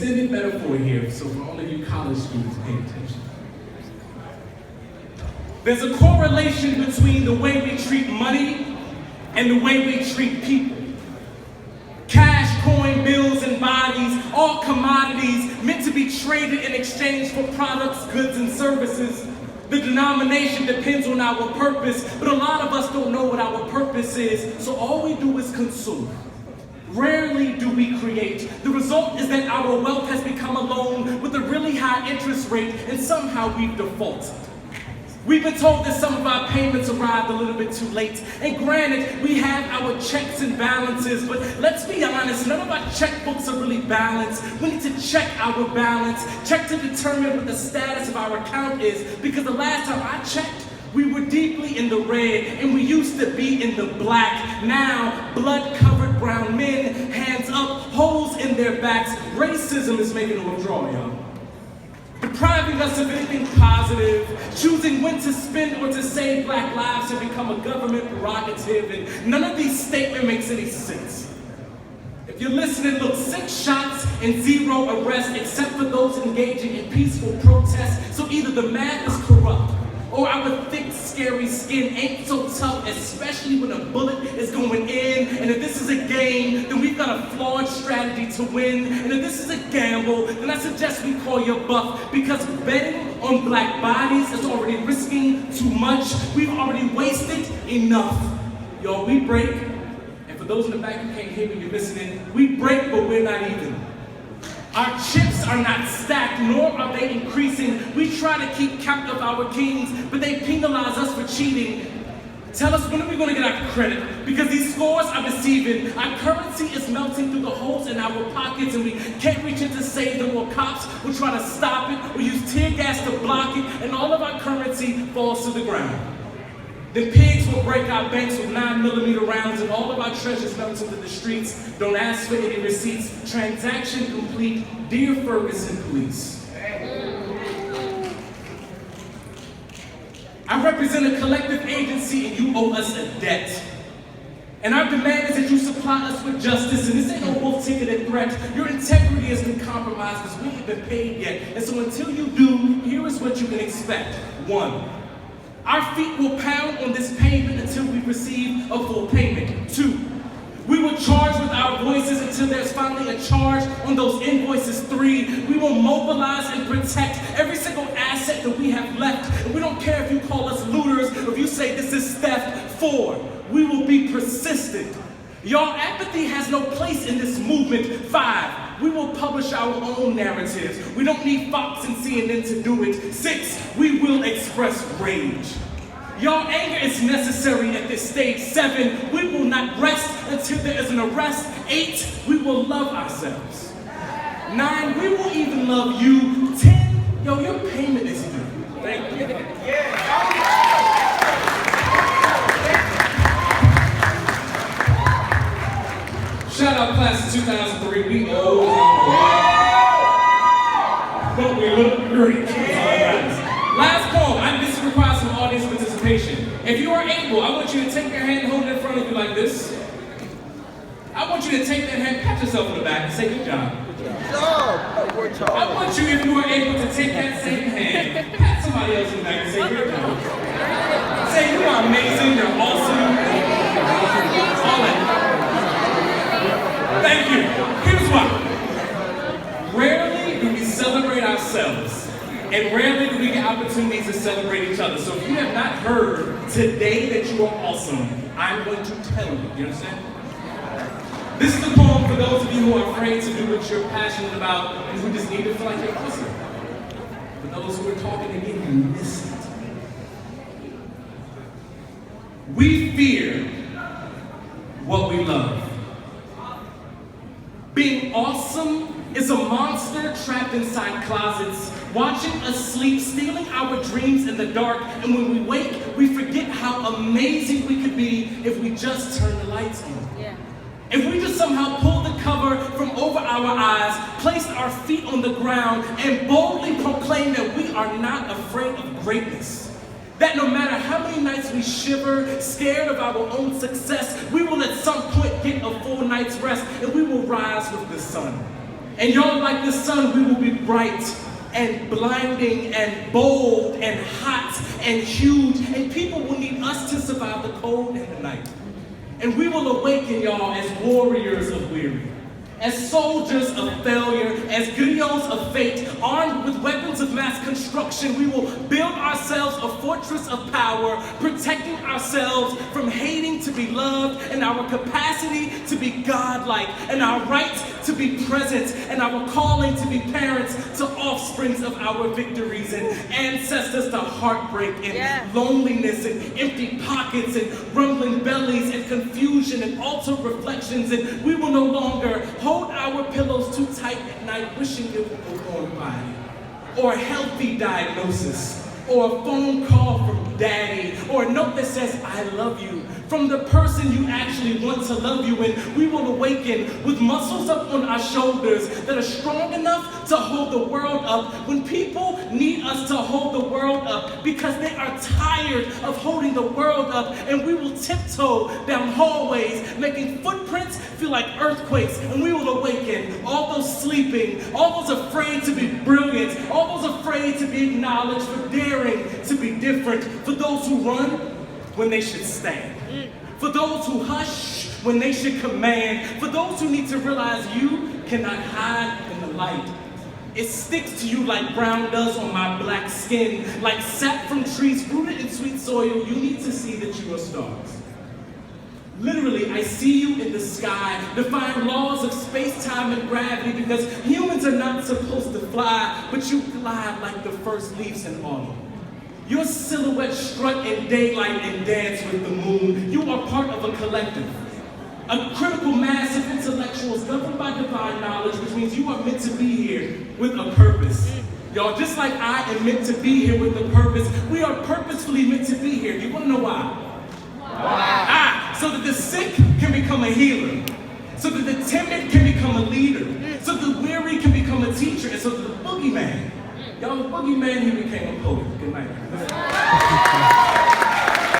extended metaphor here, so for all of you college students, pay attention. There's a correlation between the way we treat money and the way we treat people. Cash, coin, bills, and bodies, all commodities meant to be traded in exchange for products, goods, and services. The denomination depends on our purpose, but a lot of us don't know what our purpose is, so all we do is consume. Rarely do we create. The result is that our wealth has become a loan with a really high interest rate, and somehow we've defaulted. We've been told that some of our payments arrived a little bit too late. And granted, we have our checks and balances, but let's be honest, none of our checkbooks are really balanced. We need to check our balance, check to determine what the status of our account is, because the last time I checked, we were deeply in the red, and we used to be in the black. Now, blood-covered brown men, hands up, holes in their backs. Racism is making a withdrawal, y'all. Depriving us of anything positive, choosing when to spend or to save black lives have become a government prerogative, and none of these statements makes any sense. If you're listening, look, 6 shots and 0 arrests except for those engaging in peaceful protests, so either the math is corrupt or our thick, scary skin ain't so tough, especially when a bullet is going in. And if this is a game, then we've got a flawed strategy to win. And if this is a gamble, then I suggest we call your bluff, because betting on black bodies is already risking too much. We've already wasted enough. Y'all, we break, and for those in the back who can't hear me, you're listening, we break, but we're not even. Our chips are not stacked, nor are they increasing. We try to keep count of our kings, but they penalize us for cheating. Tell us, when are we going to get our credit? Because these scores are deceiving. Our currency is melting through the holes in our pockets, and we can't reach in to save them, or cops will try to stop it, or use tear gas to block it, and all of our currency falls to the ground. The pigs will break our banks with 9mm rounds, and all of our treasures melt into the streets. Don't ask for any receipts. Transaction complete. Dear Ferguson Police. I represent a collective agency, and you owe us a debt. And our demand is that you supply us with justice, and this ain't no wolf-ticketed threat. Your integrity has been compromised because we haven't been paid yet. And so until you do, here is what you can expect. 1, our feet will pound on this pavement until we receive a full payment. 2, we will charge with our voices until there's finally a charge on those invoices. 3, we will mobilize and protect every single asset that we have left. And we don't care if you call us looters or if you say this is theft. 4, we will be persistent. Y'all, apathy has no place in this movement. 5, we will publish our own narratives. We don't need Fox and CNN to do it. 6, we will express rage. Y'all, anger is necessary at this stage. 7, we will not rest until there is an arrest. 8, we will love ourselves. 9, we will even love you. 10, yo, your payment is due. Thank you. Shout out class of 2003, we owe but we look great. Last poem, this requires some audience participation. If you are able, I want you to take your hand, hold it in front of you like this. I want you to take that hand, pat yourself on the back, and say good job. Good job. I want you, if you are able, to take that same hand, pat somebody else on the back and say good job. Say you are amazing, you're awesome. All that. Thank you. Here's why. Rarely do we celebrate ourselves, and rarely do we get opportunities to celebrate each other. So if you have not heard today that you are awesome, I'm going to tell you. You understand? This is the poem for those of you who are afraid to do what you're passionate about and who just need to feel like you're awesome. For those who are talking again, you miss it. We fear what we love. Being awesome is a monster trapped inside closets, watching us sleep, stealing our dreams in the dark, and when we wake, we forget how amazing we could be if we just turn the lights on. Yeah. If we just somehow pulled the cover from over our eyes, placed our feet on the ground, and boldly proclaimed that we are not afraid of greatness. That no matter how many nights we shiver, scared of our own success, we will at some point get a full night's rest, and we will rise with the sun. And y'all, like the sun, we will be bright and blinding and bold and hot and huge. And people will need us to survive the cold and the night. And we will awaken y'all as warriors of weary, as soldiers of failure, as griots of fate, armed with weapons of mass construction. We will build ourselves a fortress of power, protecting ourselves from hating to be loved, and our capacity to be godlike, and our right to be present, and our calling to be parents to offsprings of our victories, and ancestors to heartbreak, and loneliness, and empty pockets, and rumbling bellies, and confusion, and altered reflections. And we will no longer hold our pillows too tight at night, wishing it would go on by, or a healthy diagnosis, or a phone call from daddy, or a note that says, I love you, from the person you actually want to love you. And we will awaken with muscles up on our shoulders that are strong enough to hold the world up when people need us to hold the world up, because they are tired of holding the world up. And we will tiptoe down hallways, making footprints feel like earthquakes. And we will awaken all those sleeping, all those afraid to be brilliant, all those afraid to be acknowledged, for daring to be different, for those who run when they should stand, for those who hush when they should command, for those who need to realize you cannot hide in the light. It sticks to you like brown does on my black skin, like sap from trees rooted in sweet soil. You need to see that you are stars. Literally, I see you in the sky, defying laws of space, time, and gravity, because humans are not supposed to fly, but you glide like the first leaves in autumn. Your silhouette strut in daylight and dance with the moon. You are part of a collective, a critical mass of intellectuals governed by divine knowledge, which means you are meant to be here with a purpose. Y'all, just like I am meant to be here with a purpose, we are purposefully meant to be here. You want to know why? So that the sick can become a healer, so that the timid can become a leader, so that the weary can become a teacher, and so that the boogeyman, y'all, the boogeyman, he became a poet. Good night.